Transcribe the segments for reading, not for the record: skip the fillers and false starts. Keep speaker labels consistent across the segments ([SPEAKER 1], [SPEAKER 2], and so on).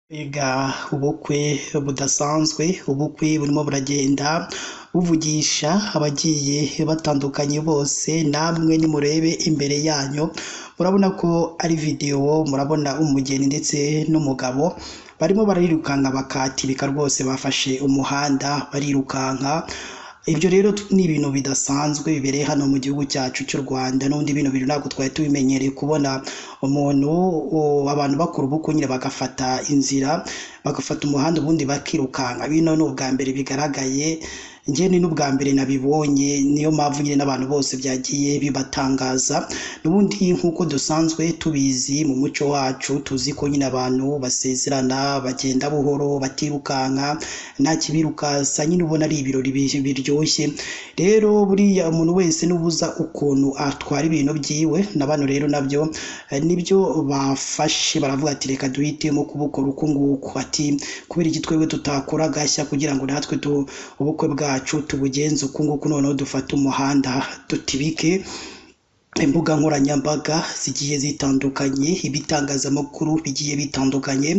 [SPEAKER 1] Ega ubukwe budasanzwe, ubukwe burimo buragenda buvugisha abagiye batandukanye bose, namwe nimurebe imbere yanyu murabona ko ari video, murabona umugeni ndetse n'umugabo barimo barirukanka bakatibika rwose, bafashe umuhanda barirukanka. Ibyo rero ni ibintu bidasanzwe bibereye hano mu gihugu cyacu cy'u Rwanda, n'ubundi bino bintu ntabwo twari tubimenyereye kubona umuntu abantu bakora ubukwe nyine bagafata inzira, bagafata umuhanda ubundi bakirukanka. Bino ni ubwa mbere bigaragaye, njye ni n'ubwa mbere nabibonye, niyo mpamvu nyine n'abantu bose byagiye bibatangaza. N'ubundi nk'uko dusanzwe tubizi mu muco wacu, tuzi ko nyine abantu basezerana bagenda buhoro batirukanka, nta kibirukasa, nyine ubona ari ibirori biryoshye. Rero buriya umuntu wese nubuza ukuntu atwara ibintu byiwe, na bano rero nabyo nibyo bafashe, baravuga ati reka duhitemo kubukora uko nguko, ati kubera iki twebwe tutakora gashya kugira ngo natwe ubukwe bwacu tubugenze uko nguko, noneho dufate umuhanda dutibike. Imbuga nkoranyambaga zigiye zitandukanye, ibitangazamakuru bigiye bitandukanye,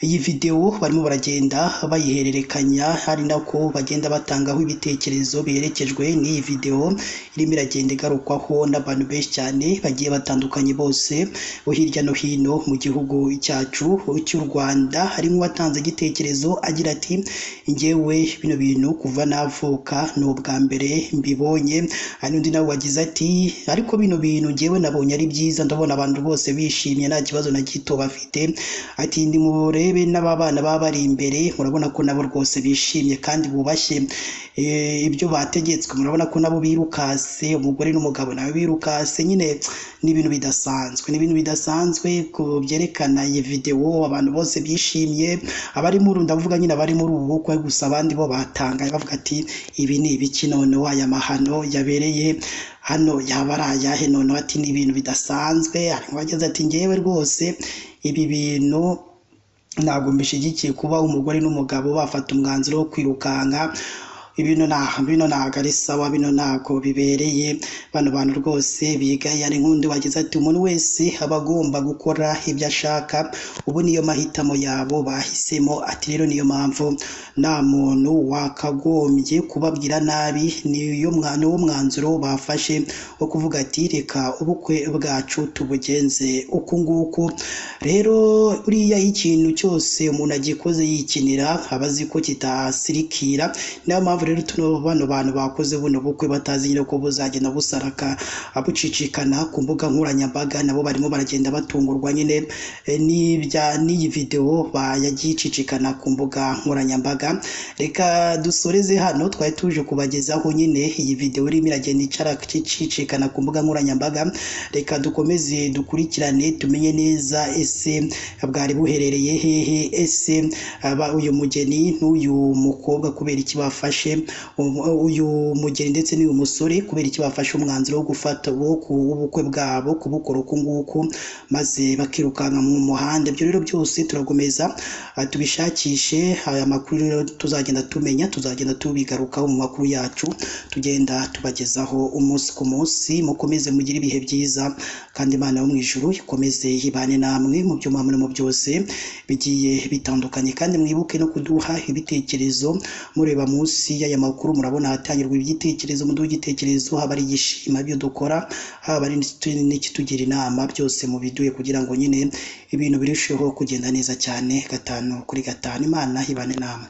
[SPEAKER 1] iyi video barimo baragenda bayihererekanya, hari nako bagenda batangaho ibitekerezo biherekejwe n'iyi video irimo iragenda igarukwaho n'abantu benshi cyane bagiye batandukanye bose bo hirya no hino mu gihugu cyacu cy'u Rwanda. Harimo uwatanze igitekerezo agira ati njyewe bino bintu kuva navuka ni ubwa mbere mbibonye. Hari undi nawe wagize ati ariko bino bintu njyewe nabonye ari byiza, ndabona abantu bose bishimye nta kibazo na gito bafite. Ati ndi murebe n'ababana baba bari imbere, murabona ko nabo rwose bishimye kandi bubashye ibyo bategetswe, murabona ko nabo birukase, umugore n'umugabo nabo birukase. Nyine ni ibintu bidasanzwe, ni ibintu bidasanzwe byerekana iyi video, abantu bose bishimye, abari muri ndavuga nyine abari muri ubu bukwe, gusa abandi bo batangaye bavuga ati ibi ni ibiki noneho, aya mahano yabereye hano yaba ari ayahe noneho. Ati ni ibintu bidasanzwe. Hari uwagize ati njyewe rwose ibi bintu ntabwo mbishyigikiye, kuba umugore n'umugabo bafata umwanzuro wo kwirukanka. Bino ntabwo ari sawa, bino ntabwo bibereye bano bantu rwose bigaye. Ari nk'undi wagize ati umuntu wese aba agomba gukora ibyo ashaka, ubu niyo mahitamo yabo bahisemo. Ati rero niyo mpamvu nta muntu wakagombye kubabwira nabi, niyo mwanzuro bafashe wo kuvuga ati reka ubukwe bwacu tubugenze uku nguku. Rero buriya ikintu cyose umuntu agikoze yikinira aba azi ko kitasirikira, niyo mpamvu rero bano bantu bakoze buno bukwe batazi nyine ko buzagenda busaraka abucicikana ku mbuga nkoranyambaga, nabo barimo baragenda batungurwa nyine n'iyi video yagiye icicikana ku mbuga nkoranyambaga. Reka dusoreze hano, twari tuje kubagezaho nyine iyi video irimo iragenda icicikana ku mbuga nkoranyambaga. Reka dukomeze dukurikirane tumenye neza ese bwari buherereye hehe, ese uyu mugeni n'uyu mukobwa kubera iki bafashe uyu mugeni ndetse n'uyu musore kubera iki bafashe umwanzuro wo gufata ubukwe bwabo kubukora uku nguku maze bakirukanka mu muhanda. Ibyo rero byose turakomeza tubishakishe, aya makuru rero tuzagenda tumenya, tuzagenda tubigarukaho mu makuru yacu tugenda tubagezaho umunsi ku munsi. Mukomeze mugire ibihe byiza kandi Imana yo mu ijuru ikomeze ibane namwe mu byo mwamurimo byose bigiye bitandukanye, kandi mwibuke no kuduha ibitekerezo mureba munsi y'aya makuru. Murabona hatangirwa ibitekerezo, muduha igitekerezo, haba ari igishima ibyo dukora, haba ari n'ikitugira inama, byose mubiduhe kugira ngo nyine ibintu birusheho kugenda neza cyane 5 kuri 5. Imana ibane namwe.